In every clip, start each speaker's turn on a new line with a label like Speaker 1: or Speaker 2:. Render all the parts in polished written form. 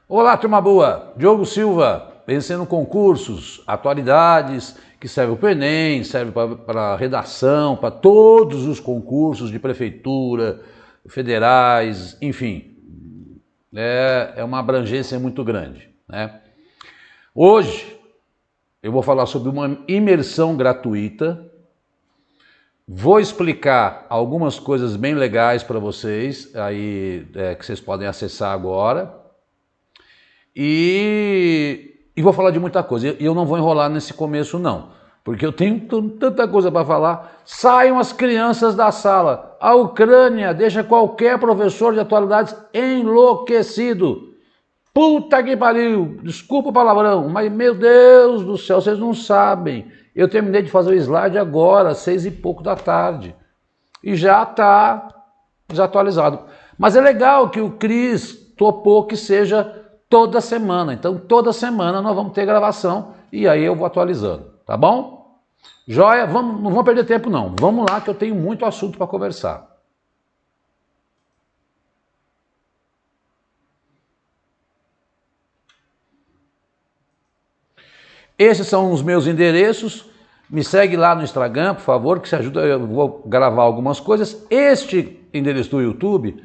Speaker 1: Olá, turma boa! Diogo Silva, vencendo concursos, atualidades, que serve para o Enem, serve para redação, para todos os concursos de prefeitura, federais, enfim. É uma abrangência muito grande, né? Hoje eu vou falar sobre uma imersão gratuita. Vou explicar algumas coisas bem legais para vocês, aí que vocês podem acessar agora. E vou falar de muita coisa. E eu não vou enrolar nesse começo não, porque eu tenho tanta coisa para falar. Saiam as crianças da sala. A Ucrânia deixa qualquer professor de atualidades enlouquecido. Puta que pariu, desculpa o palavrão, mas meu Deus do céu, vocês não sabem. Eu terminei de fazer o slide agora, 6 e pouco da tarde. E já está desatualizado. Mas é legal que o Cris topou que seja toda semana. Então toda semana nós vamos ter gravação e aí eu vou atualizando, tá bom? Joia? Não vamos perder tempo não. Vamos lá que eu tenho muito assunto para conversar. Esses são os meus endereços. Me segue lá no Instagram, por favor, que se ajuda, eu vou gravar algumas coisas. Este endereço do YouTube,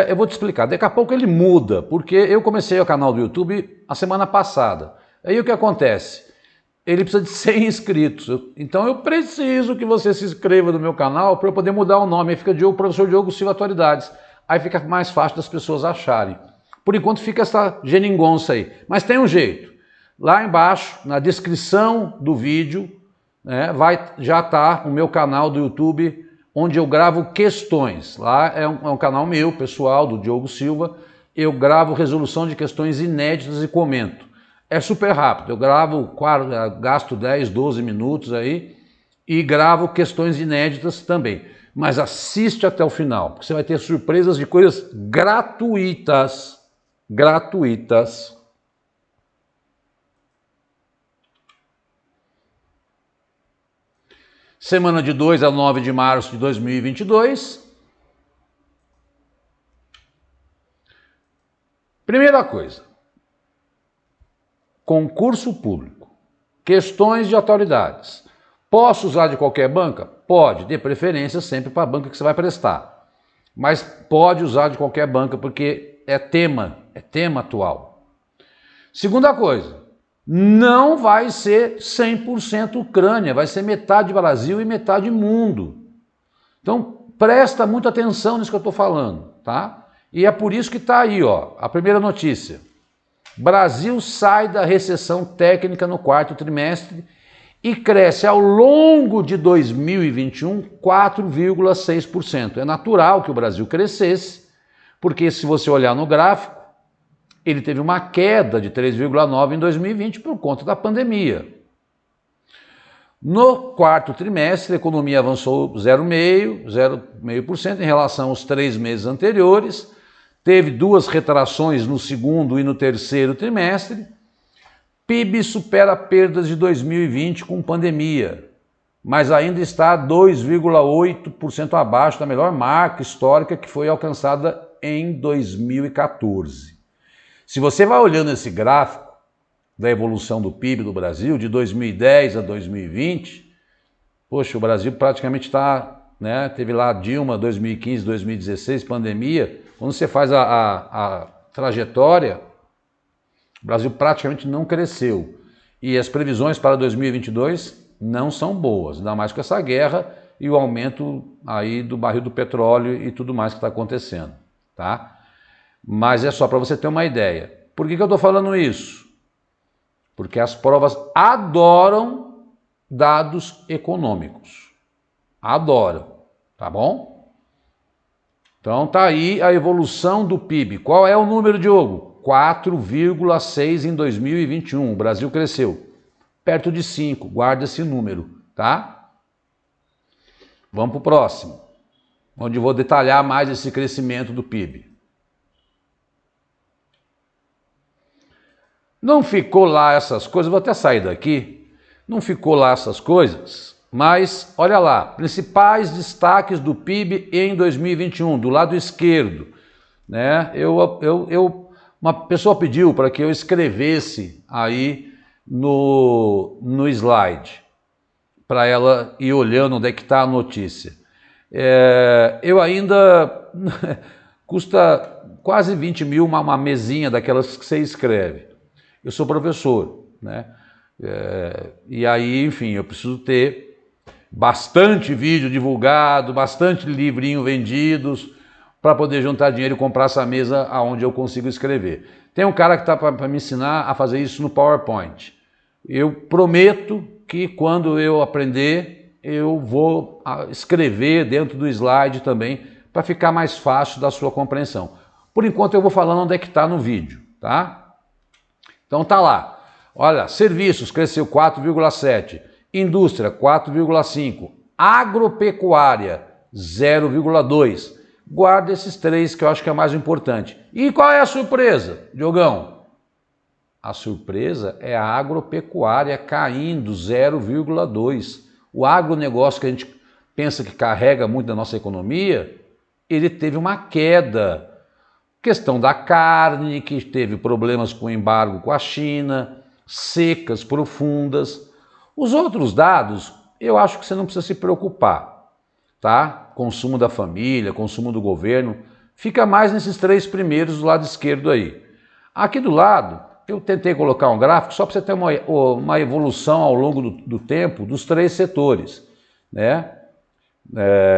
Speaker 1: eu vou te explicar. Daqui a pouco ele muda, porque eu comecei o canal do YouTube a semana passada. Aí o que acontece? Ele precisa de 100 inscritos. Então eu preciso que você se inscreva no meu canal para eu poder mudar o nome. Aí fica Professor Diogo Silva Atualidades. Aí fica mais fácil das pessoas acharem. Por enquanto fica essa geringonça aí. Mas tem um jeito. Lá embaixo, na descrição do vídeo, né, já está o meu canal do YouTube, onde eu gravo questões. Lá é um canal meu, pessoal, do Diogo Silva. Eu gravo resolução de questões inéditas e comento. É super rápido, eu gravo, gasto 10, 12 minutos aí e gravo questões inéditas também. Mas assiste até o final, porque você vai ter surpresas de coisas gratuitas. Gratuitas. Semana de 2 a 9 de março de 2022. Primeira coisa, concurso público, questões de atualidades. Posso usar de qualquer banca? Pode, de preferência sempre para a banca que você vai prestar. Mas pode usar de qualquer banca porque é tema atual. Segunda coisa, não vai ser 100% Ucrânia, vai ser metade Brasil e metade mundo. Então presta muita atenção nisso que eu estou falando, tá? E é por isso que está aí, ó, a primeira notícia. Brasil sai da recessão técnica no quarto trimestre e cresce ao longo de 2021 4,6%. É natural que o Brasil crescesse, porque se você olhar no gráfico, ele teve uma queda de 3,9% em 2020 por conta da pandemia. No quarto trimestre, a economia avançou 0,5% em relação aos 3 meses anteriores, teve 2 retrações no segundo e no terceiro trimestre. PIB supera perdas de 2020 com pandemia, mas ainda está 2,8% abaixo da melhor marca histórica que foi alcançada em 2014. Se você vai olhando esse gráfico da evolução do PIB do Brasil, de 2010 a 2020, poxa, o Brasil praticamente está, né, teve lá Dilma, 2015, 2016, pandemia. Quando você faz a trajetória, o Brasil praticamente não cresceu. E as previsões para 2022 não são boas, ainda mais com essa guerra e o aumento aí do barril do petróleo e tudo mais que está acontecendo, tá? Mas é só para você ter uma ideia. Por que eu estou falando isso? Porque as provas adoram dados econômicos. Adoram, tá bom? Então tá aí a evolução do PIB. Qual é o número, Diogo? 4,6 em 2021. O Brasil cresceu. Perto de 5. Guarda esse número, tá? Vamos para o próximo, onde eu vou detalhar mais esse crescimento do PIB. Não ficou lá essas coisas, vou até sair daqui, não ficou lá essas coisas, mas olha lá, principais destaques do PIB em 2021, do lado esquerdo, né? Uma pessoa pediu para que eu escrevesse aí no slide, para ela ir olhando onde é que está a notícia. Eu ainda... custa quase 20 mil uma mesinha daquelas que você escreve. Eu sou professor, né? E aí, enfim, eu preciso ter bastante vídeo divulgado, bastante livrinho vendidos, para poder juntar dinheiro e comprar essa mesa aonde eu consigo escrever. Tem um cara que está para me ensinar a fazer isso no PowerPoint. Eu prometo que quando eu aprender, eu vou escrever dentro do slide também, para ficar mais fácil da sua compreensão. Por enquanto eu vou falando onde é que está no vídeo, tá? Então tá lá. Olha, serviços cresceu 4,7, indústria 4,5, agropecuária 0,2. Guarda esses três que eu acho que é mais importante. E qual é a surpresa, Diogão? A surpresa é a agropecuária caindo 0,2. O agronegócio que a gente pensa que carrega muito da nossa economia, ele teve uma queda. Questão da carne, que teve problemas com o embargo com a China, secas profundas. Os outros dados, eu acho que você não precisa se preocupar, tá? Consumo da família, consumo do governo, fica mais nesses três primeiros do lado esquerdo aí. Aqui do lado, eu tentei colocar um gráfico só para você ter uma evolução ao longo do tempo dos três setores, né?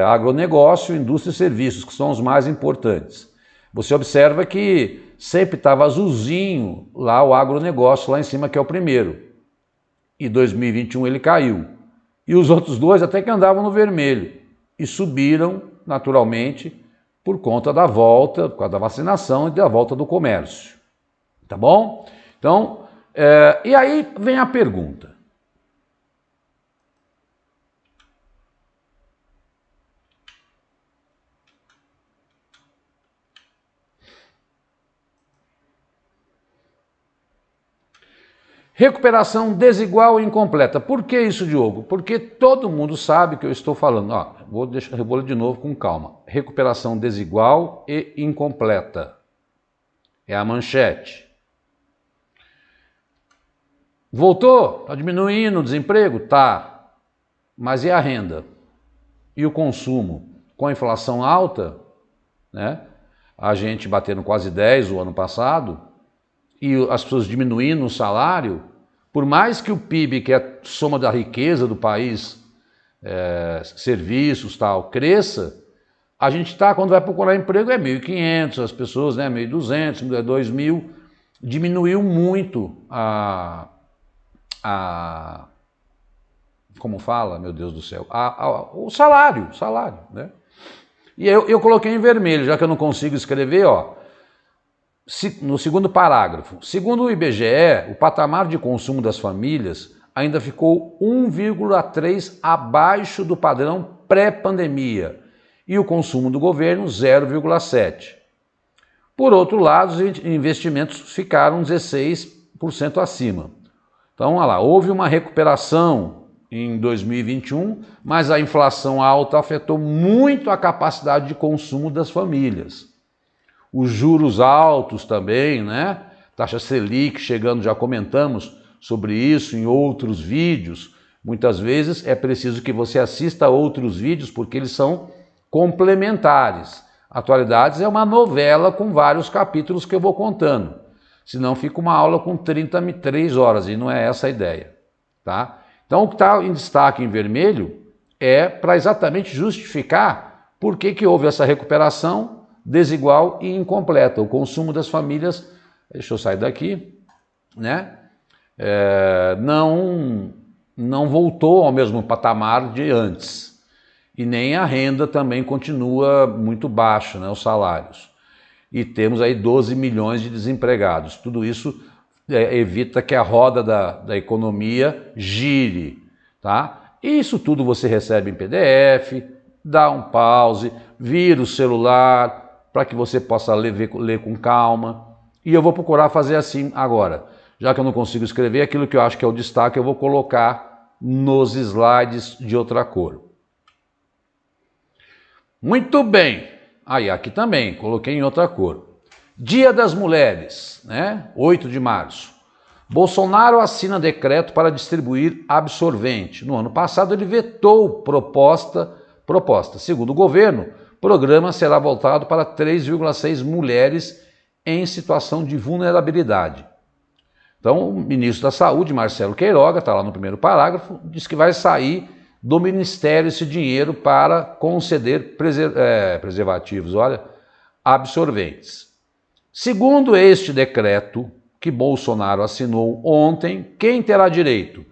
Speaker 1: Agronegócio, indústria e serviços, que são os mais importantes. Você observa que sempre estava azulzinho lá o agronegócio, lá em cima, que é o primeiro. E 2021 ele caiu. E os outros dois até que andavam no vermelho. E subiram, naturalmente, por conta da volta, por causa da vacinação e da volta do comércio. Tá bom? Então, e aí vem a pergunta. Recuperação desigual e incompleta. Por que isso, Diogo? Porque todo mundo sabe que eu estou falando. Eu vou ler de novo com calma. Recuperação desigual e incompleta. É a manchete. Voltou? Está diminuindo o desemprego? Tá. Mas e a renda? E o consumo? Com a inflação alta, né? A gente batendo quase 10 o ano passado, e as pessoas diminuindo o salário, por mais que o PIB, que é a soma da riqueza do país, serviços, tal, cresça, a gente está, quando vai procurar emprego, é 1.500, as pessoas, né, 1.200, 2.000, diminuiu muito como fala, meu Deus do céu, o salário, né? E eu coloquei em vermelho, já que eu não consigo escrever, ó. No segundo parágrafo, segundo o IBGE, o patamar de consumo das famílias ainda ficou 1,3 abaixo do padrão pré-pandemia e o consumo do governo 0,7. Por outro lado, os investimentos ficaram 16% acima. Então, olha lá, houve uma recuperação em 2021, mas a inflação alta afetou muito a capacidade de consumo das famílias. Os juros altos também, né? Taxa Selic chegando, já comentamos sobre isso em outros vídeos. Muitas vezes é preciso que você assista a outros vídeos porque eles são complementares. Atualidades é uma novela com vários capítulos que eu vou contando. Senão fica uma aula com 33 horas e não é essa a ideia, tá? Então o que está em destaque em vermelho é para exatamente justificar por que houve essa recuperação desigual e incompleta. O consumo das famílias, deixa eu sair daqui, né? Não voltou ao mesmo patamar de antes. E nem a renda também continua muito baixa, né? Os salários. E temos aí 12 milhões de desempregados. Tudo isso evita que a roda da economia gire, tá? Isso tudo você recebe em PDF, dá um pause, vira o celular, para que você possa ler com calma. E eu vou procurar fazer assim agora. Já que eu não consigo escrever, aquilo que eu acho que é o destaque, eu vou colocar nos slides de outra cor. Muito bem. Aí, aqui também, coloquei em outra cor. Dia das Mulheres, né? 8 de março. Bolsonaro assina decreto para distribuir absorvente. No ano passado ele vetou proposta. Segundo o governo, o programa será voltado para 3,6 mulheres em situação de vulnerabilidade. Então, o ministro da Saúde, Marcelo Queiroga, está lá no primeiro parágrafo, diz que vai sair do Ministério esse dinheiro para conceder preservativos, absorventes. Segundo este decreto que Bolsonaro assinou ontem, quem terá direito?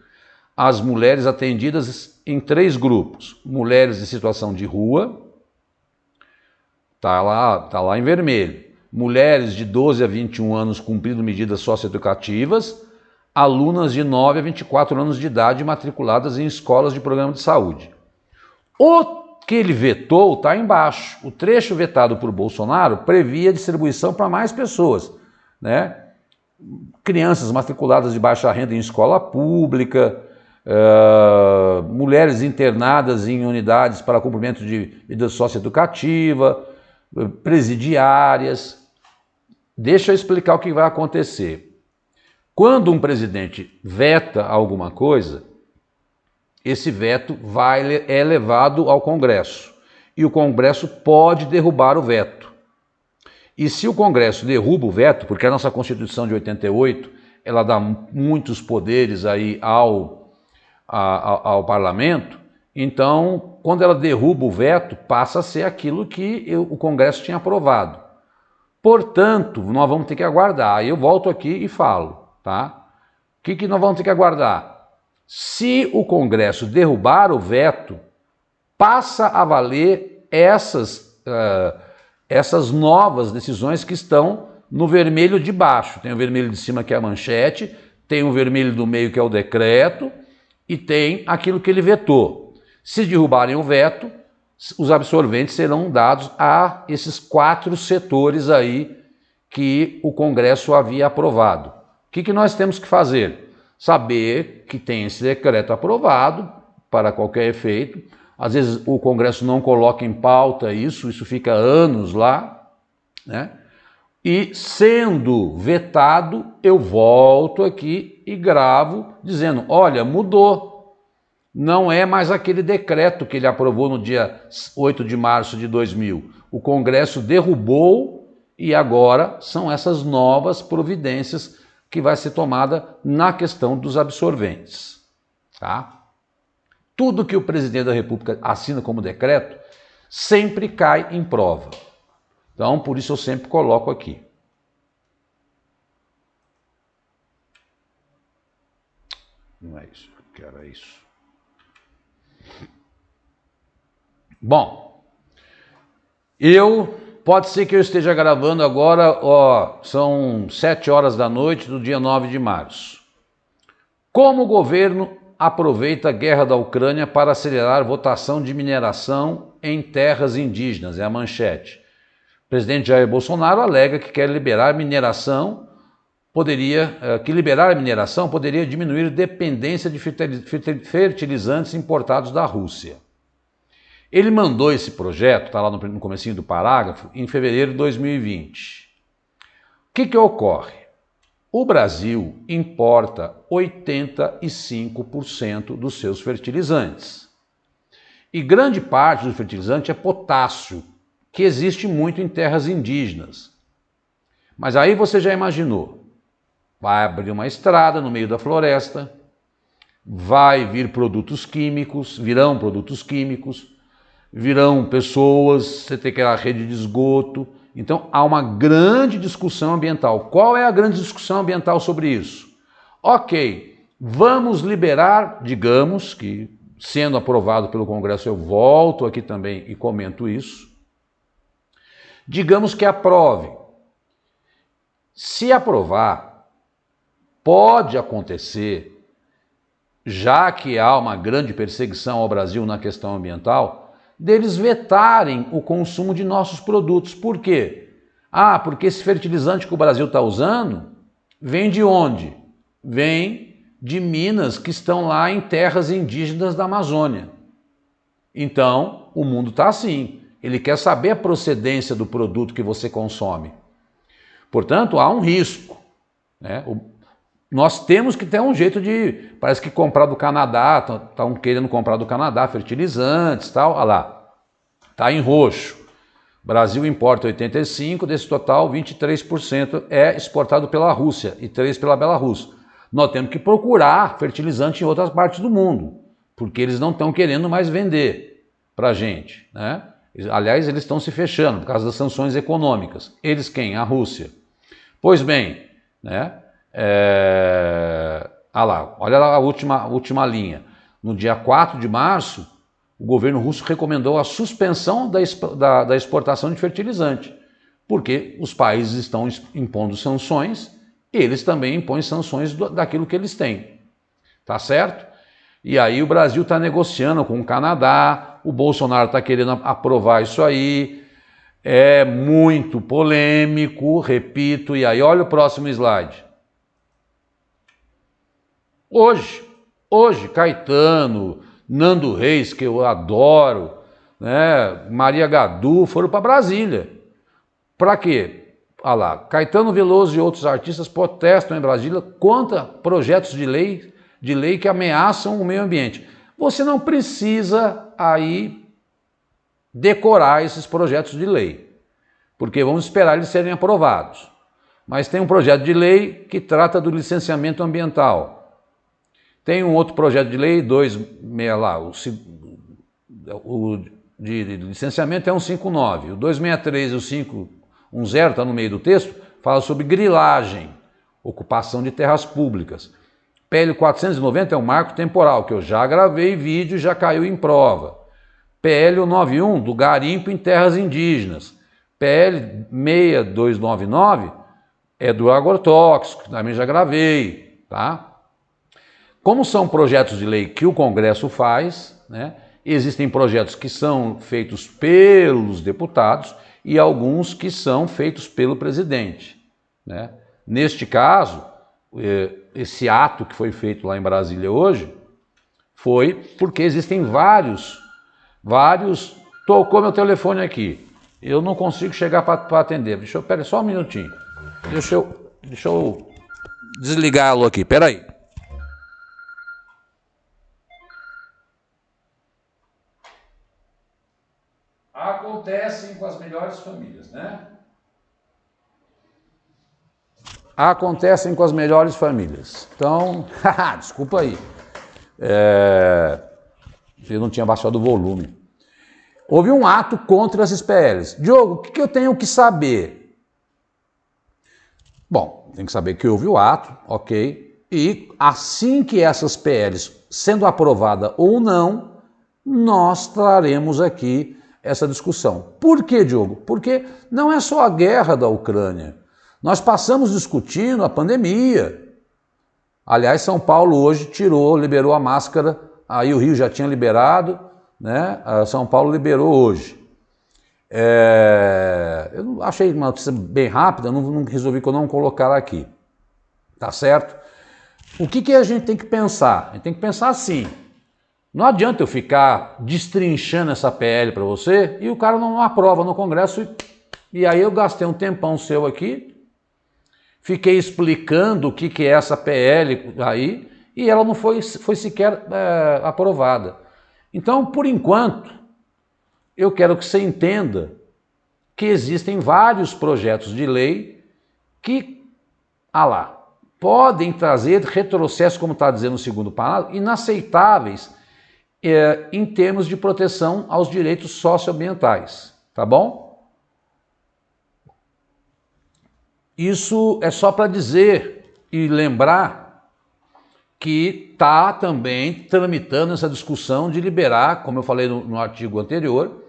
Speaker 1: As mulheres atendidas em 3 grupos. Mulheres em situação de rua, tá lá em vermelho. Mulheres de 12 a 21 anos cumprindo medidas socioeducativas, alunas de 9 a 24 anos de idade matriculadas em escolas de programa de saúde. O que ele vetou está embaixo. O trecho vetado por Bolsonaro previa distribuição para mais pessoas, né? Crianças matriculadas de baixa renda em escola pública, mulheres internadas em unidades para cumprimento de medida socioeducativa, presidiárias. Deixa eu explicar o que vai acontecer. Quando um presidente veta alguma coisa, esse veto é levado ao Congresso e o Congresso pode derrubar o veto. E se o Congresso derruba o veto, porque a nossa Constituição de 88, ela dá muitos poderes aí ao Parlamento, então, quando ela derruba o veto, passa a ser aquilo que o Congresso tinha aprovado. Portanto, nós vamos ter que aguardar. Aí eu volto aqui e falo, tá? O que nós vamos ter que aguardar? Se o Congresso derrubar o veto, passa a valer essas novas decisões que estão no vermelho de baixo. Tem o vermelho de cima que é a manchete, tem o vermelho do meio que é o decreto e tem aquilo que ele vetou. Se derrubarem o veto, os absorventes serão dados a esses 4 setores aí que o Congresso havia aprovado. O que nós temos que fazer? Saber que tem esse decreto aprovado para qualquer efeito. Às vezes o Congresso não coloca em pauta isso fica anos lá, né? E sendo vetado, eu volto aqui e gravo dizendo, olha, mudou. Não é mais aquele decreto que ele aprovou no dia 8 de março de 2000. O Congresso derrubou e agora são essas novas providências que vai ser tomada na questão dos absorventes, tá? Tudo que o presidente da República assina como decreto sempre cai em prova. Então, por isso eu sempre coloco aqui. Não é isso, eu quero é isso. Bom, pode ser que eu esteja gravando agora, são 7 horas da noite do dia 9 de março. Como o governo aproveita a guerra da Ucrânia para acelerar a votação de mineração em terras indígenas, é a manchete. O presidente Jair Bolsonaro alega que quer liberar a mineração, liberar a mineração poderia diminuir a dependência de fertilizantes importados da Rússia. Ele mandou esse projeto, está lá no comecinho do parágrafo, em fevereiro de 2020. O que ocorre? O Brasil importa 85% dos seus fertilizantes. E grande parte do fertilizante é potássio, que existe muito em terras indígenas. Mas aí você já imaginou, vai abrir uma estrada no meio da floresta, vai vir produtos químicos, virão produtos químicos, virão pessoas, você tem aquela rede de esgoto. Então, há uma grande discussão ambiental. Qual é a grande discussão ambiental sobre isso? Ok, vamos liberar, digamos que, sendo aprovado pelo Congresso, eu volto aqui também e comento isso. Digamos que aprove. Se aprovar, pode acontecer, já que há uma grande perseguição ao Brasil na questão ambiental, deles vetarem o consumo de nossos produtos. Por quê? Porque esse fertilizante que o Brasil está usando vem de onde? Vem de minas que estão lá em terras indígenas da Amazônia. Então, o mundo está assim. Ele quer saber a procedência do produto que você consome. Portanto, há um risco, né? Nós temos que ter um jeito de, parece que comprar do Canadá, estão querendo comprar do Canadá fertilizantes, tal, olha lá, está em roxo. Brasil importa 85%, desse total 23% é exportado pela Rússia e 3% pela Belarus. Nós temos que procurar fertilizante em outras partes do mundo, porque eles não estão querendo mais vender para a gente, né? Aliás, eles estão se fechando por causa das sanções econômicas. Eles quem? A Rússia. Pois bem, né? Lá, olha lá a última linha. No dia 4 de março, o governo russo recomendou a suspensão da exportação de fertilizante, porque os países estão impondo sanções, eles também impõem sanções daquilo que eles têm. Tá certo? E aí o Brasil está negociando com o Canadá, o Bolsonaro está querendo aprovar isso aí, é muito polêmico, repito, e aí olha o próximo slide. Hoje, Caetano, Nando Reis, que eu adoro, né, Maria Gadu, foram para Brasília. Para quê? Olha lá, Caetano Veloso e outros artistas protestam em Brasília contra projetos de lei que ameaçam o meio ambiente. Você não precisa aí decorar esses projetos de lei, porque vamos esperar eles serem aprovados. Mas tem um projeto de lei que trata do licenciamento ambiental. Tem um outro projeto de lei, o de licenciamento é 159, o 263 e o 510, está no meio do texto, fala sobre grilagem, ocupação de terras públicas. PL 490 é um marco temporal, que eu já gravei vídeo e já caiu em prova. PL 91, do garimpo em terras indígenas. PL 6299 é do agrotóxico, que também já gravei, tá? Como são projetos de lei que o Congresso faz, né, existem projetos que são feitos pelos deputados e alguns que são feitos pelo presidente, né? Neste caso, esse ato que foi feito lá em Brasília hoje foi porque existem vários... Tocou meu telefone aqui, eu não consigo chegar para atender. Pera só um minutinho, deixa eu desligá-lo aqui, pera aí. Acontecem com as melhores famílias, né? Acontecem com as melhores famílias. Então, desculpa aí. Eu não tinha baixado o volume. Houve um ato contra esses PLs. Diogo, o que eu tenho que saber? Bom, tem que saber que houve o ato, ok? E assim que essas PLs, sendo aprovada ou não, nós traremos aqui essa discussão. Por quê, Diogo? Porque não é só a guerra da Ucrânia. Nós passamos discutindo a pandemia. Aliás, São Paulo hoje liberou a máscara, aí o Rio já tinha liberado, né? São Paulo liberou hoje. Eu achei uma notícia bem rápida, não resolvi que eu não colocar aqui. Tá certo? O que a gente tem que pensar? A gente tem que pensar assim. Não adianta eu ficar destrinchando essa PL para você e o cara não aprova no Congresso e aí eu gastei um tempão seu aqui, fiquei explicando o que é essa PL aí e ela não foi sequer aprovada. Então, por enquanto, eu quero que você entenda que existem vários projetos de lei que, podem trazer retrocessos, como está dizendo o segundo parágrafo, inaceitáveis em termos de proteção aos direitos socioambientais, tá bom? Isso é só para dizer e lembrar que está também tramitando essa discussão de liberar, como eu falei no artigo anterior,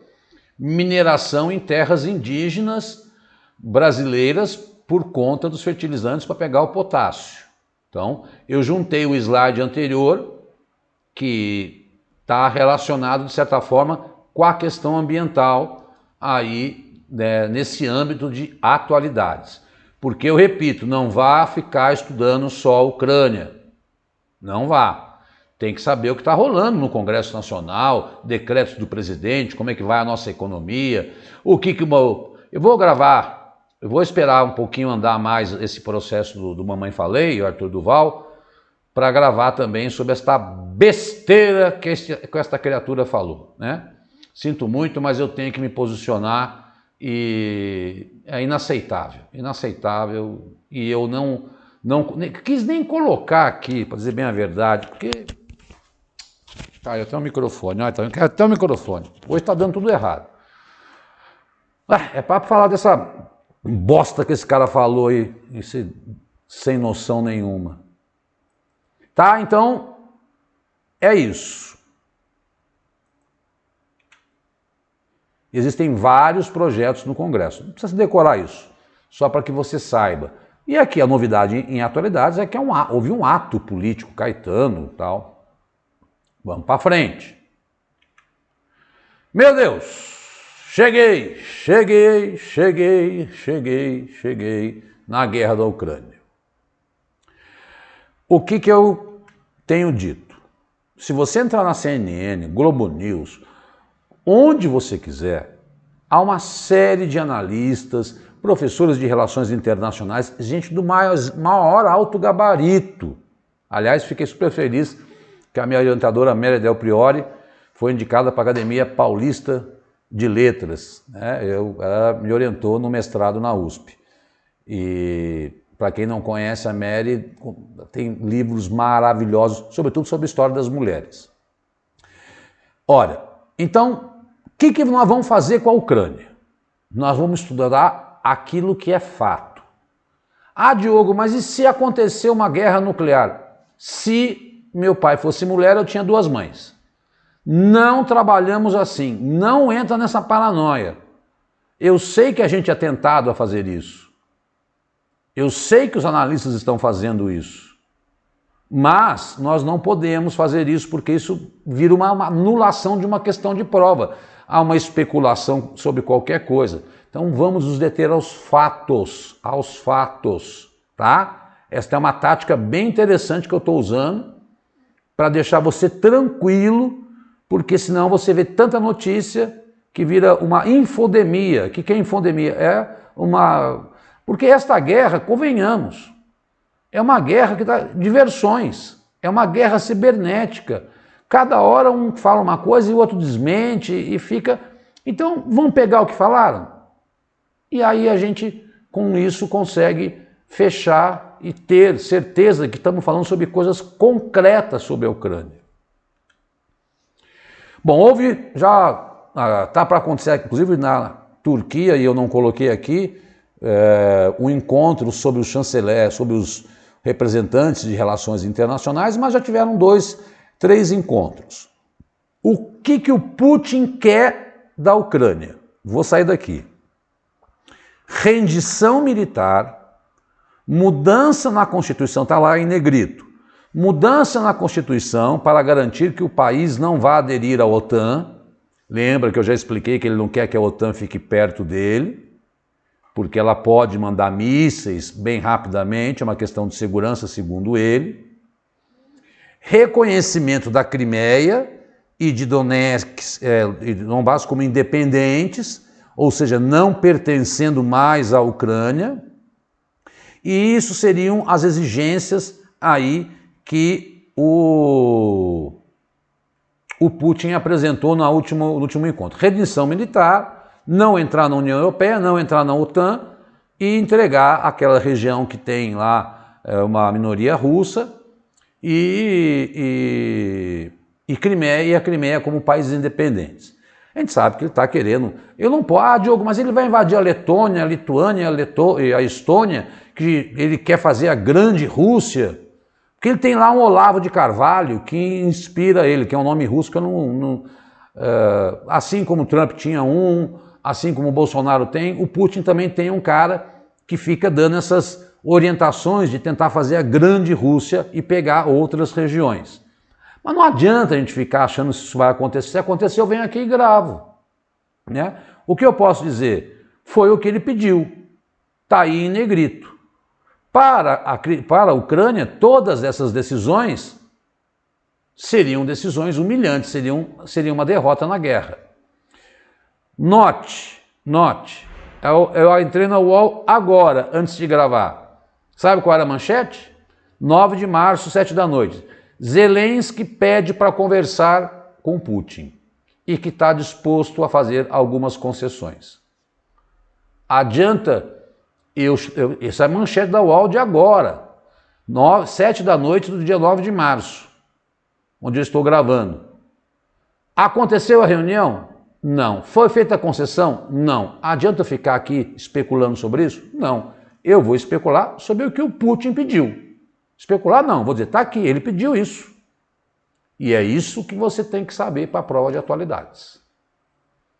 Speaker 1: mineração em terras indígenas brasileiras por conta dos fertilizantes para pegar o potássio. Então, eu juntei o slide anterior, que está relacionado, de certa forma, com a questão ambiental aí, né, nesse âmbito de atualidades. Porque, eu repito, não vá ficar estudando só a Ucrânia. Não vá. Tem que saber o que está rolando no Congresso Nacional, decretos do presidente, como é que vai a nossa economia, eu vou gravar Eu vou esperar um pouquinho andar mais esse processo do Mamãe Falei, o Arthur Duval, para gravar também sobre esta besteira que esta criatura falou, né? Sinto muito, mas eu tenho que me posicionar e é inaceitável, inaceitável, e eu não quis nem colocar aqui, para dizer bem a verdade, porque... Tá, eu tenho um microfone, eu quero até um microfone, hoje está dando tudo errado. É para falar dessa bosta que esse cara falou aí, sem noção nenhuma. Tá, então, é isso. Existem vários projetos no Congresso, não precisa decorar isso, só para que você saiba. E aqui a novidade em atualidades é que houve um ato político, Caetano e tal. Vamos para frente. Meu Deus, cheguei na guerra da Ucrânia. O que eu tenho dito? Se você entrar na CNN, Globo News, onde você quiser, há uma série de analistas, professores de relações internacionais, gente do maior alto gabarito. Aliás, fiquei super feliz que a minha orientadora Amélia Del Priori foi indicada para a Academia Paulista de Letras, né? Ela me orientou no mestrado na USP. E para quem não conhece, a Mary tem livros maravilhosos, sobretudo sobre a história das mulheres. Ora, então, o que nós vamos fazer com a Ucrânia? Nós vamos estudar aquilo que é fato. Ah, Diogo, mas e se acontecer uma guerra nuclear? Se meu pai fosse mulher, eu tinha duas mães. Não trabalhamos assim, não entra nessa paranoia. Eu sei que a gente é tentado a fazer isso. Eu sei que os analistas estão fazendo isso. Mas nós não podemos fazer isso porque isso vira uma anulação de uma questão de prova. Há uma especulação sobre qualquer coisa. Então vamos nos deter aos fatos, tá? Esta é uma tática bem interessante que eu estou usando para deixar você tranquilo, porque senão você vê tanta notícia que vira uma infodemia. O que é infodemia? É uma... Porque esta guerra, convenhamos, é uma guerra que dá diversões, é uma guerra cibernética. Cada hora um fala uma coisa e o outro desmente e fica... Então, vamos pegar o que falaram? E aí a gente, com isso, consegue fechar e ter certeza que estamos falando sobre coisas concretas sobre a Ucrânia. Bom, houve, já está para acontecer, inclusive na Turquia, e eu não coloquei aqui, um encontro sobre o chanceler, sobre os representantes de relações internacionais, mas já tiveram 2, 3 encontros. O que o Putin quer da Ucrânia? Vou sair daqui. Rendição militar, mudança na Constituição, está lá em negrito, mudança na Constituição para garantir que o país não vá aderir à OTAN. Lembra que eu já expliquei que ele não quer que a OTAN fique perto dele, porque ela pode mandar mísseis bem rapidamente, é uma questão de segurança, segundo ele. Reconhecimento da Crimeia e de Donetsk e Donbass como independentes, ou seja, não pertencendo mais à Ucrânia. E isso seriam as exigências aí que o Putin apresentou no último encontro. Rendição militar, não entrar na União Europeia, não entrar na OTAN e entregar aquela região que tem lá uma minoria russa e a Crimeia como países independentes. A gente sabe que ele está querendo... Eu não posso... Diogo, mas ele vai invadir a Letônia, a Lituânia, a Estônia, que ele quer fazer a grande Rússia, porque ele tem lá um Olavo de Carvalho que inspira ele, que é um nome russo que eu não assim como o Trump tinha um... Assim como o Bolsonaro tem, o Putin também tem um cara que fica dando essas orientações de tentar fazer a grande Rússia e pegar outras regiões. Mas não adianta a gente ficar achando que isso vai acontecer. Se acontecer, eu venho aqui e gravo, né? O que eu posso dizer? Foi o que ele pediu. Está aí em negrito. Para a Ucrânia, todas essas decisões seriam decisões humilhantes, seria uma derrota na guerra. Note, Eu entrei na UOL agora, antes de gravar. Sabe qual era a manchete? 9 de março, 7 da noite. Zelensky pede para conversar com Putin e que está disposto a fazer algumas concessões. Adianta, essa é a manchete da UOL de agora, 7 da noite do dia 9 de março, onde eu estou gravando. Aconteceu a reunião? Não. Foi feita a concessão? Não. Adianta eu ficar aqui especulando sobre isso? Não. Eu vou especular sobre o que o Putin pediu. Especular não, vou dizer, está aqui, ele pediu isso. E é isso que você tem que saber para a prova de atualidades.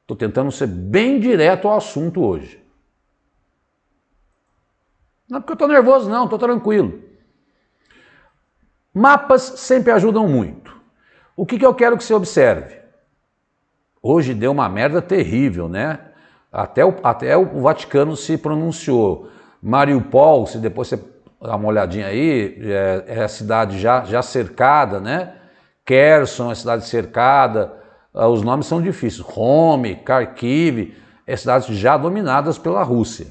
Speaker 1: Estou tentando ser bem direto ao assunto hoje. Não é porque eu estou nervoso não, estou tranquilo. Mapas sempre ajudam muito. O que eu quero que você observe? Hoje deu uma merda terrível, né? Até o Vaticano se pronunciou. Mariupol, se depois você dá uma olhadinha aí, é a cidade já cercada, né? Kherson é cidade cercada, os nomes são difíceis. Homs, Kharkiv, cidades já dominadas pela Rússia.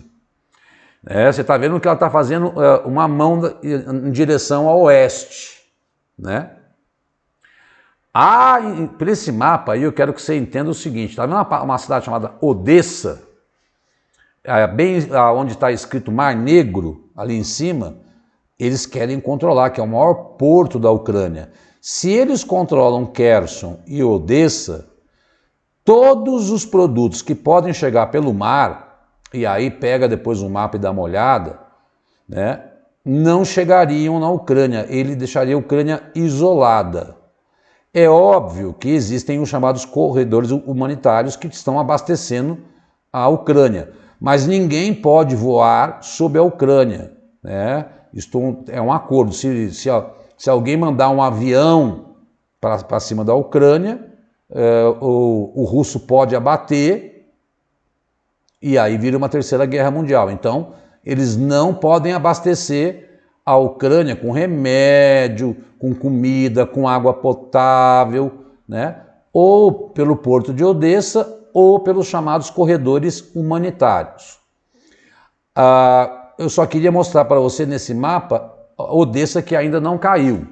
Speaker 1: Você está vendo que ela está fazendo uma mão em direção ao oeste, né? Por esse mapa aí eu quero que você entenda o seguinte, está vendo uma cidade chamada Odessa, bem onde está escrito Mar Negro, ali em cima, eles querem controlar, que é o maior porto da Ucrânia. Se eles controlam Kherson e Odessa, todos os produtos que podem chegar pelo mar, e aí pega depois um mapa e dá uma olhada, né, não chegariam na Ucrânia, ele deixaria a Ucrânia isolada. É óbvio que existem os chamados corredores humanitários que estão abastecendo a Ucrânia, mas ninguém pode voar sobre a Ucrânia, né? Isto é um acordo. Se alguém mandar um avião para cima da Ucrânia, o russo pode abater e aí vira uma terceira guerra mundial. Então, eles não podem abastecer a Ucrânia com remédio, com comida, com água potável, né? Ou pelo porto de Odessa, ou pelos chamados corredores humanitários. Eu só queria mostrar para você nesse mapa Odessa que ainda não caiu,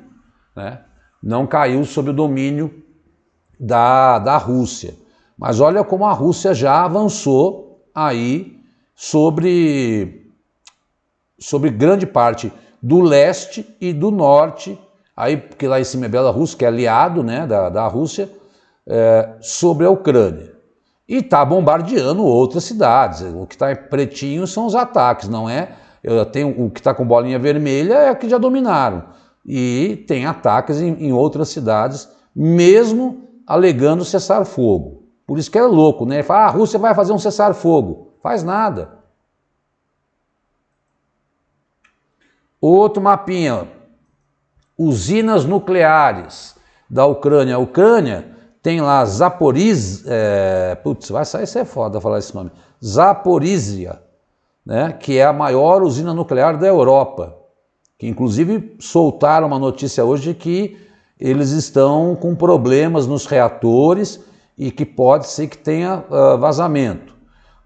Speaker 1: né? Não caiu sob o domínio da Rússia. Mas olha como a Rússia já avançou aí sobre grande parte do leste e do norte, aí, porque lá em cima é Bielorrússia, que é aliado, né, da Rússia, sobre a Ucrânia. E está bombardeando outras cidades. O que está pretinho são os ataques, não é? O que está com bolinha vermelha é que já dominaram. E tem ataques em outras cidades, mesmo alegando cessar-fogo. Por isso que é louco, né? Ele fala, a Rússia vai fazer um cessar-fogo. Faz nada. Outro mapinha, usinas nucleares da Ucrânia. A Ucrânia tem lá Zaporizhia, vai ser foda falar esse nome, Zaporizhia, né, que é a maior usina nuclear da Europa, que inclusive soltaram uma notícia hoje de que eles estão com problemas nos reatores e que pode ser que tenha vazamento.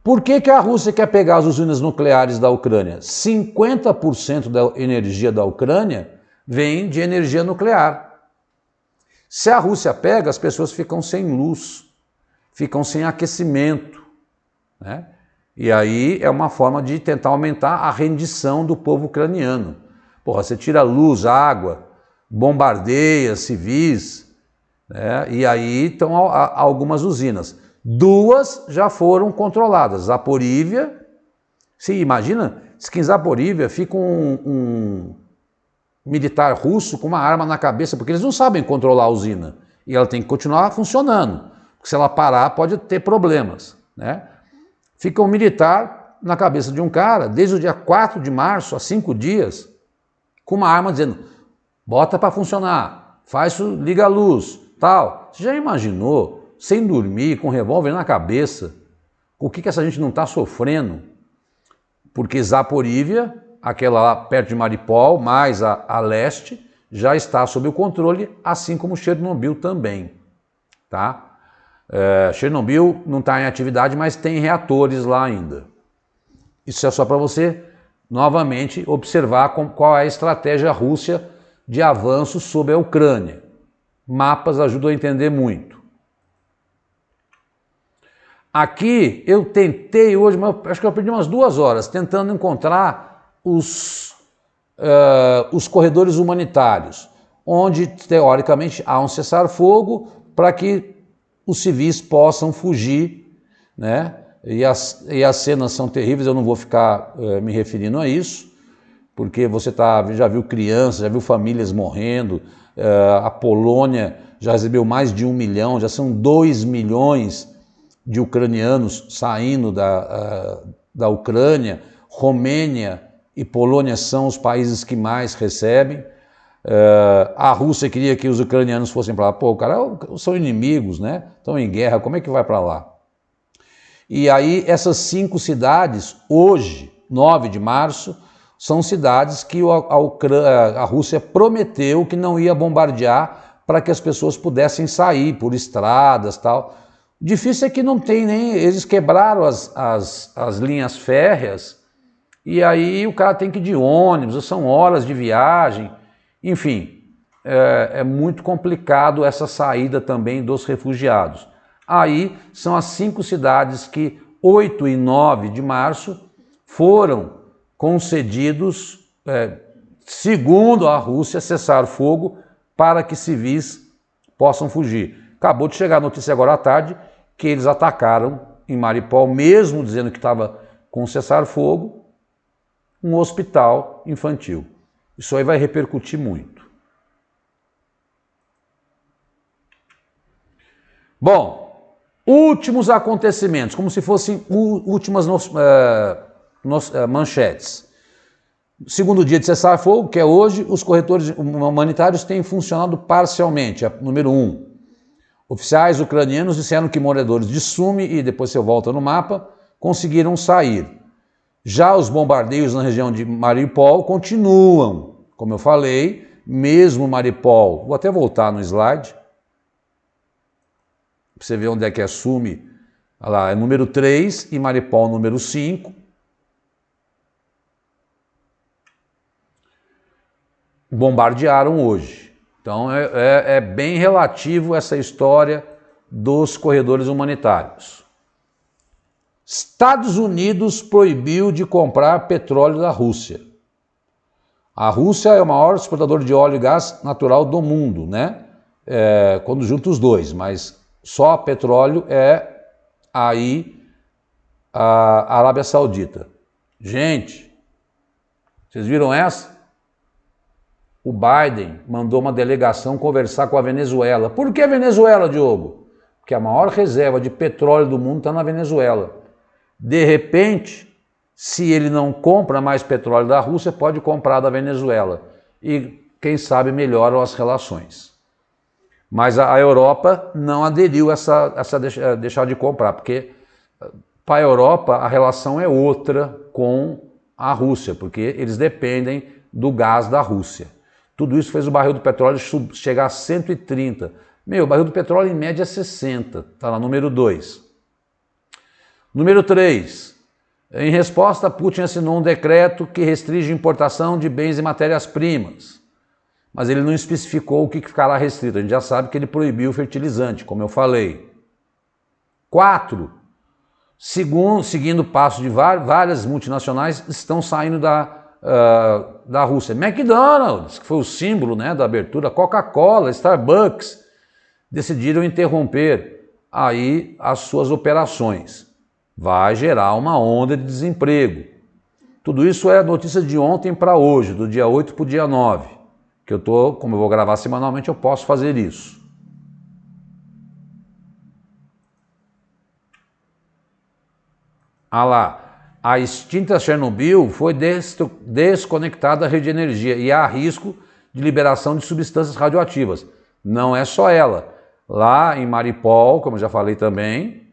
Speaker 1: Por que a Rússia quer pegar as usinas nucleares da Ucrânia? 50% da energia da Ucrânia vem de energia nuclear. Se a Rússia pega, as pessoas ficam sem luz, ficam sem aquecimento, né? E aí é uma forma de tentar aumentar a rendição do povo ucraniano. Porra, você tira luz, água, bombardeia civis, né? E aí estão algumas usinas. 2 já foram controladas. Zaporizhia, se imagina, se em Zaporizhia fica um militar russo com uma arma na cabeça, porque eles não sabem controlar a usina. E ela tem que continuar funcionando, porque se ela parar pode ter problemas, né? Fica um militar na cabeça de um cara, desde o dia 4 de março, há 5 dias, com uma arma dizendo, bota para funcionar, liga a luz, tal. Você já imaginou, sem dormir, com um revólver na cabeça, o que essa gente não está sofrendo? Porque Zaporizhia, aquela lá perto de Mariupol, mais a leste, já está sob o controle, assim como Chernobyl também, tá? Chernobyl não está em atividade, mas tem reatores lá ainda. Isso é só para você, novamente, observar qual é a estratégia russa de avanço sobre a Ucrânia. Mapas ajudam a entender muito. Aqui eu tentei hoje, mas acho que eu perdi umas 2 horas, tentando encontrar os corredores humanitários, onde, teoricamente, há um cessar-fogo para que os civis possam fugir, né? E as cenas são terríveis, eu não vou ficar me referindo a isso, porque você já viu crianças, já viu famílias morrendo, a Polônia já recebeu mais de 1 milhão, já são 2 milhões de ucranianos saindo da Ucrânia. Romênia e Polônia são os países que mais recebem. A Rússia queria que os ucranianos fossem para lá. Pô, cara, são inimigos, né? Estão em guerra, como é que vai para lá? E aí essas 5 cidades, hoje, 9 de março, são cidades que a Rússia prometeu que não ia bombardear para que as pessoas pudessem sair por estradas e tal. O difícil é que não tem nem... Eles quebraram as linhas férreas e aí o cara tem que ir de ônibus, são horas de viagem. Enfim, é muito complicado essa saída também dos refugiados. Aí são as 5 cidades que 8 e 9 de março foram concedidos, segundo a Rússia, cessar-fogo para que civis possam fugir. Acabou de chegar a notícia agora à tarde que eles atacaram em Mariupol, mesmo dizendo que estava com cessar-fogo, um hospital infantil. Isso aí vai repercutir muito. Bom, últimos acontecimentos, como se fossem últimas manchetes. Segundo dia de cessar-fogo, que é hoje, os corredores humanitários têm funcionado parcialmente. Número 1. Oficiais ucranianos disseram que moradores de Sumi, e depois você volta no mapa, conseguiram sair. Já os bombardeios na região de Mariupol continuam. Como eu falei, mesmo Mariupol, vou até voltar no slide, para você ver onde é que é Sumi. Olha lá, é número 3 e Mariupol número 5. Bombardearam hoje. Então é bem relativo essa história dos corredores humanitários. Estados Unidos proibiu de comprar petróleo da Rússia. A Rússia é o maior exportador de óleo e gás natural do mundo, né? Quando junta os dois, mas só petróleo é aí a Arábia Saudita. Gente, vocês viram essa? O Biden mandou uma delegação conversar com a Venezuela. Por que a Venezuela, Diogo? Porque a maior reserva de petróleo do mundo está na Venezuela. De repente, se ele não compra mais petróleo da Rússia, pode comprar da Venezuela. E, quem sabe, melhoram as relações. Mas a Europa não aderiu a deixar de comprar, porque para a Europa a relação é outra com a Rússia, porque eles dependem do gás da Rússia. Tudo isso fez o barril do petróleo chegar a 130. O barril do petróleo em média é 60, está lá, número 2. Número 3. Em resposta, Putin assinou um decreto que restringe a importação de bens e matérias-primas. Mas ele não especificou o que ficará restrito. A gente já sabe que ele proibiu o fertilizante, como eu falei. 4. Seguindo o passo de várias multinacionais, estão saindo da Rússia. McDonald's, que foi o símbolo, né, da abertura, Coca-Cola, Starbucks, decidiram interromper aí as suas operações. Vai gerar uma onda de desemprego. Tudo isso é notícia de ontem para hoje, do dia 8 para o dia 9, que como eu vou gravar semanalmente, eu posso fazer isso. Ah lá. A extinta Chernobyl foi desconectada da rede de energia e há risco de liberação de substâncias radioativas. Não é só ela. Lá em Mariupol, como eu já falei também,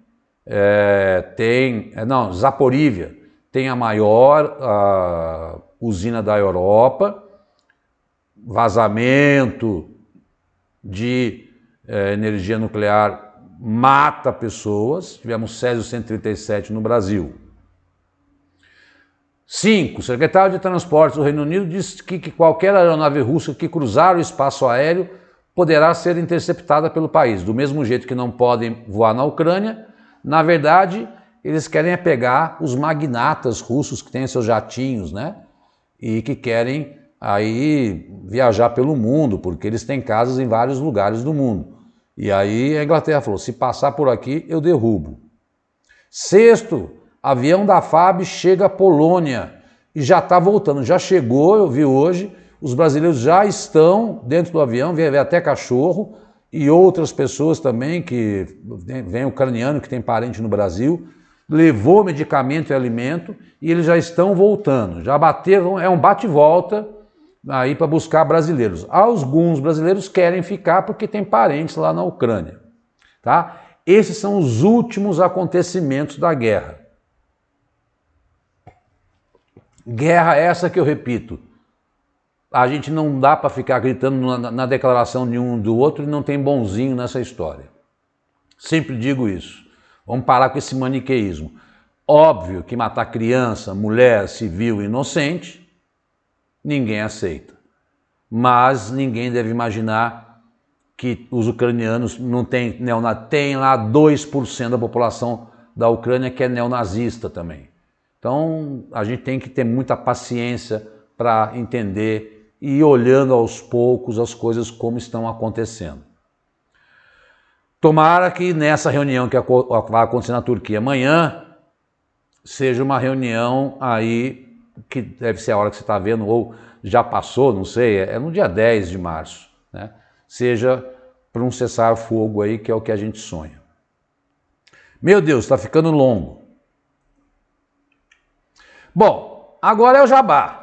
Speaker 1: Zaporizhzhia tem a maior usina da Europa, vazamento de energia nuclear mata pessoas, tivemos Césio 137 no Brasil. 5. O secretário de Transportes do Reino Unido disse que qualquer aeronave russa que cruzar o espaço aéreo poderá ser interceptada pelo país. Do mesmo jeito que não podem voar na Ucrânia, na verdade, eles querem pegar os magnatas russos que têm seus jatinhos, né? E que querem aí viajar pelo mundo, porque eles têm casas em vários lugares do mundo. E aí a Inglaterra falou, se passar por aqui, eu derrubo. 6º, avião da FAB chega à Polônia e já está voltando. Já chegou, eu vi hoje, os brasileiros já estão dentro do avião, vem até cachorro, e outras pessoas também, que vem ucraniano, que tem parente no Brasil, levou medicamento e alimento, e eles já estão voltando. Já bateram, é um bate-volta aí para buscar brasileiros. Alguns brasileiros querem ficar porque tem parentes lá na Ucrânia. Tá? Esses são os últimos acontecimentos da guerra. Guerra essa que eu repito, a gente não dá para ficar gritando na declaração de um do outro e não tem bonzinho nessa história. Sempre digo isso. Vamos parar com esse maniqueísmo. Óbvio que matar criança, mulher, civil, inocente, ninguém aceita. Mas ninguém deve imaginar que os ucranianos não têm neonazistas. Tem lá 2% da população da Ucrânia que é neonazista também. Então a gente tem que ter muita paciência para entender e ir olhando aos poucos as coisas como estão acontecendo. Tomara que nessa reunião que vai acontecer na Turquia amanhã, seja uma reunião aí, que deve ser a hora que você está vendo, ou já passou, não sei, é no dia 10 de março, né? Seja para um cessar-fogo aí, que é o que a gente sonha. Meu Deus, está ficando longo. Bom, agora é o jabá.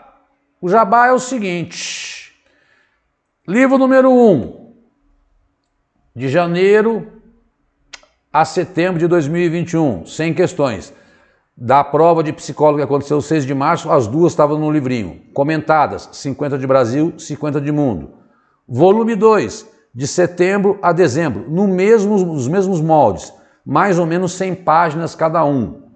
Speaker 1: O jabá é o seguinte, livro número 1, de janeiro a setembro de 2021, 100 questões. Da prova de psicólogo que aconteceu 6 de março, as duas estavam no livrinho. Comentadas, 50 de Brasil, 50 de mundo. Volume 2, de setembro a dezembro, nos mesmos moldes, mais ou menos 100 páginas cada um.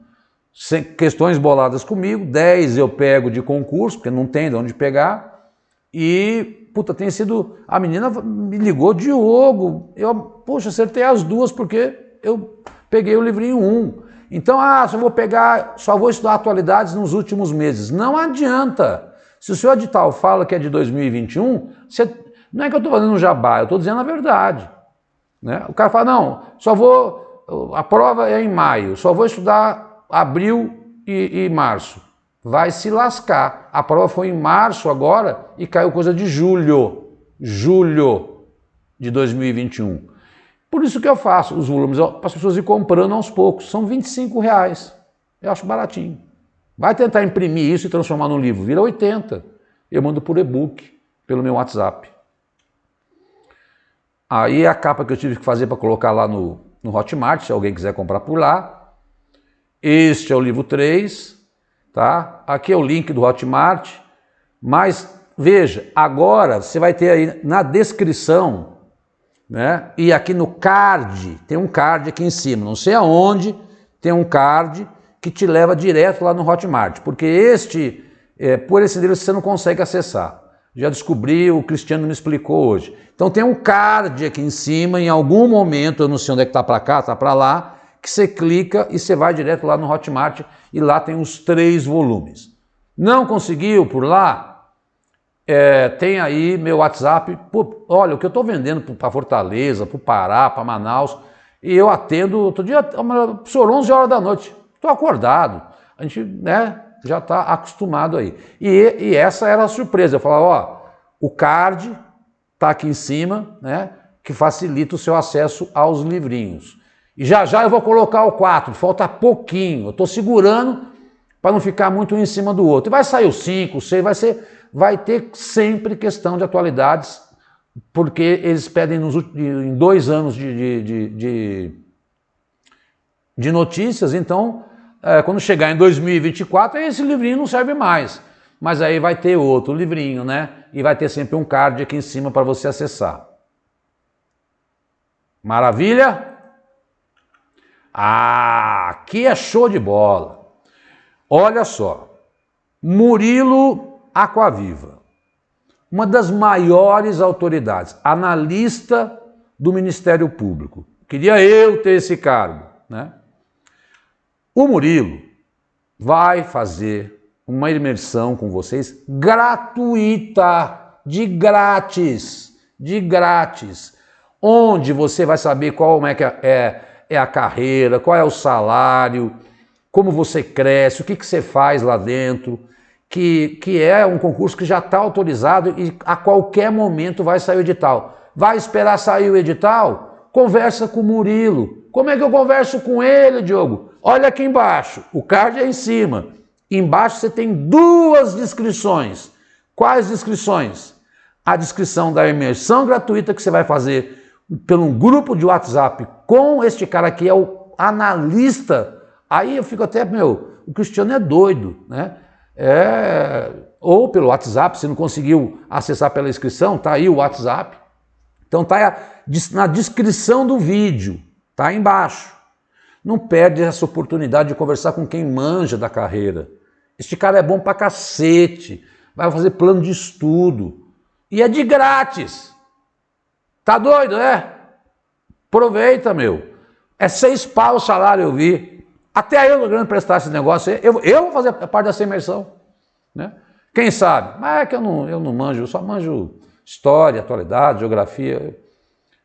Speaker 1: Questões boladas comigo, 10 eu pego de concurso, porque não tem de onde pegar, e, puta, tem sido... A menina me ligou, Diogo, poxa, acertei as duas porque eu peguei o livrinho 1. Então, só vou estudar atualidades nos últimos meses. Não adianta. Se o seu edital fala que é de 2021, não é que eu estou fazendo um jabá, eu estou dizendo a verdade. Né? O cara fala, não, a prova é em maio, só vou estudar abril e março. Vai se lascar. A prova foi em março agora e caiu coisa de julho de 2021. Por isso que eu faço os volumes, para as pessoas ir comprando aos poucos. São R$25. Eu acho baratinho. Vai tentar imprimir isso e transformar num livro. Vira 80. Eu mando por e-book, pelo meu WhatsApp. Aí a capa que eu tive que fazer para colocar lá no Hotmart, se alguém quiser comprar por lá. Este é o livro 3, tá? Aqui é o link do Hotmart. Mas veja, agora você vai ter aí na descrição, né? E aqui no card, tem um card aqui em cima, não sei aonde, tem um card que te leva direto lá no Hotmart, porque por esse endereço você não consegue acessar. Já descobri, o Cristiano me explicou hoje. Então tem um card aqui em cima, em algum momento, eu não sei onde é que está para cá, está para lá, que você clica e você vai direto lá no Hotmart e lá tem os 3 volumes. Não conseguiu por lá? Tem aí meu WhatsApp. Olha, o que eu estou vendendo para Fortaleza, para o Pará, para Manaus, e eu atendo, outro dia, senhor, 11 horas da noite, estou acordado. A gente, né, já está acostumado aí. E essa era a surpresa. Eu falava, o card está aqui em cima, né, que facilita o seu acesso aos livrinhos. E já eu vou colocar o 4, falta pouquinho. Eu estou segurando para não ficar muito um em cima do outro. E vai sair o 5, o 6, vai ter sempre questão de atualidades, porque eles pedem em 2 anos de notícias, então quando chegar em 2024, esse livrinho não serve mais. Mas aí vai ter outro livrinho, né? E vai ter sempre um card aqui em cima para você acessar. Maravilha? Aqui é show de bola. Olha só, Murilo Aquaviva, uma das maiores autoridades, analista do Ministério Público. Queria eu ter esse cargo, né? O Murilo vai fazer uma imersão com vocês gratuita, de grátis, onde você vai saber qual é que é a carreira, qual é o salário, como você cresce, o que você faz lá dentro, que é um concurso que já está autorizado e a qualquer momento vai sair o edital. Vai esperar sair o edital? Conversa com o Murilo. Como é que eu converso com ele, Diogo? Olha aqui embaixo, o card é em cima. Embaixo você tem 2 descrições. Quais descrições? A descrição da imersão gratuita que você vai fazer pelo grupo de WhatsApp com este cara que é o analista. Aí eu fico até, o Cristiano é doido, né? Ou pelo WhatsApp, se não conseguiu acessar pela inscrição, tá aí o WhatsApp. Então tá na descrição do vídeo, tá aí embaixo. Não perde essa oportunidade de conversar com quem manja da carreira. Este cara é bom pra cacete, vai fazer plano de estudo e é de grátis. Tá doido, é? Aproveita, É 6 pau o salário, eu vi. Até eu querendo prestar esse negócio aí, eu vou fazer parte dessa imersão, né? Quem sabe? Mas é que eu não manjo, eu só manjo história, atualidade, geografia,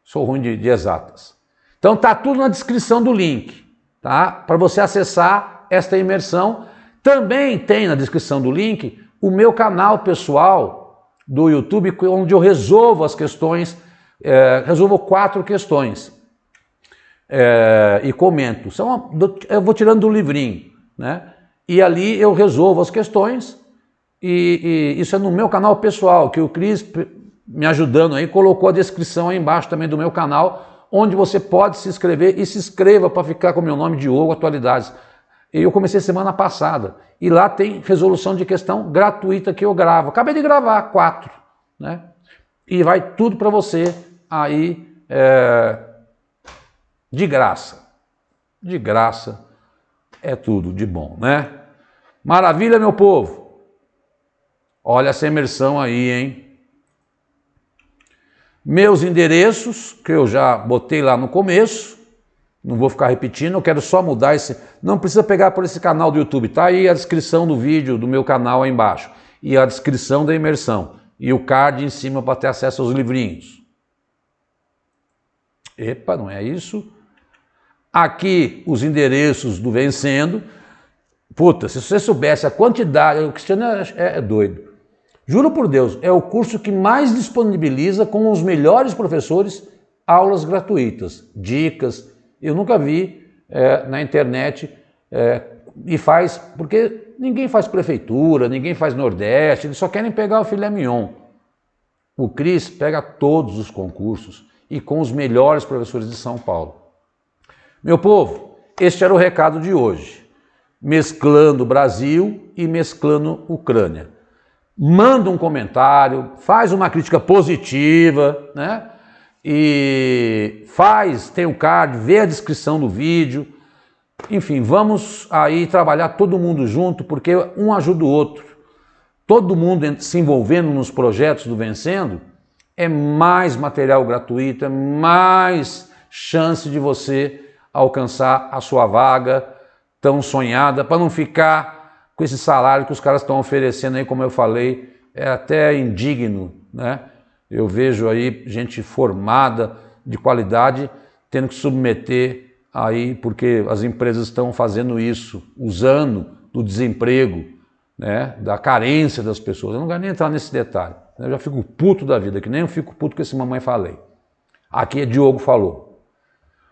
Speaker 1: sou ruim de exatas. Então tá tudo na descrição do link, tá? Para você acessar esta imersão. Também tem na descrição do link o meu canal pessoal do YouTube, onde eu resolvo as questões, resolvo 4 questões. E comento. Eu vou tirando do livrinho, né? E ali eu resolvo as questões, e isso é no meu canal pessoal, que o Cris, me ajudando aí, colocou a descrição aí embaixo também do meu canal, onde você pode se inscrever e se inscreva para ficar com o meu nome, Diogo Atualidades. Eu comecei semana passada, e lá tem resolução de questão gratuita que eu gravo. Acabei de gravar 4, né? E vai tudo para você aí, de graça. De graça é tudo de bom, né? Maravilha, meu povo? Olha essa imersão aí, hein? Meus endereços, que eu já botei lá no começo, não vou ficar repetindo, eu quero só mudar esse... Não precisa pegar por esse canal do YouTube, tá aí a descrição do vídeo do meu canal aí embaixo, e a descrição da imersão, e o card em cima para ter acesso aos livrinhos. Epa, não é isso? Aqui os endereços do Vencendo. Puta, se você soubesse a quantidade... O Cristiano é doido. Juro por Deus, é o curso que mais disponibiliza com os melhores professores aulas gratuitas, dicas. Eu nunca vi na internet e faz... Porque ninguém faz prefeitura, ninguém faz Nordeste, eles só querem pegar o filé mignon. O Cris pega todos os concursos e com os melhores professores de São Paulo. Meu povo, este era o recado de hoje. Mesclando Brasil e mesclando Ucrânia. Manda um comentário, faz uma crítica positiva, né? E tem o card, vê a descrição do vídeo. Enfim, vamos aí trabalhar todo mundo junto, porque um ajuda o outro. Todo mundo se envolvendo nos projetos do Vencendo, é mais material gratuito, é mais chance de você alcançar a sua vaga tão sonhada, para não ficar com esse salário que os caras estão oferecendo aí, como eu falei, é até indigno, né? Eu vejo aí gente formada, de qualidade, tendo que submeter aí, porque as empresas estão fazendo isso, usando do desemprego, né? Da carência das pessoas. Eu não quero nem entrar nesse detalhe, eu já fico puto da vida, que nem eu fico puto com esse mamãe falei. Aqui é Diogo falou.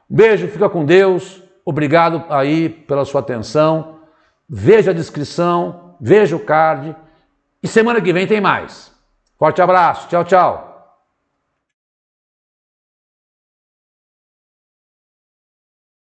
Speaker 1: Beijo, fica com Deus, obrigado aí pela sua atenção, veja a descrição, veja o card, e semana que vem tem mais. Forte abraço, tchau, tchau.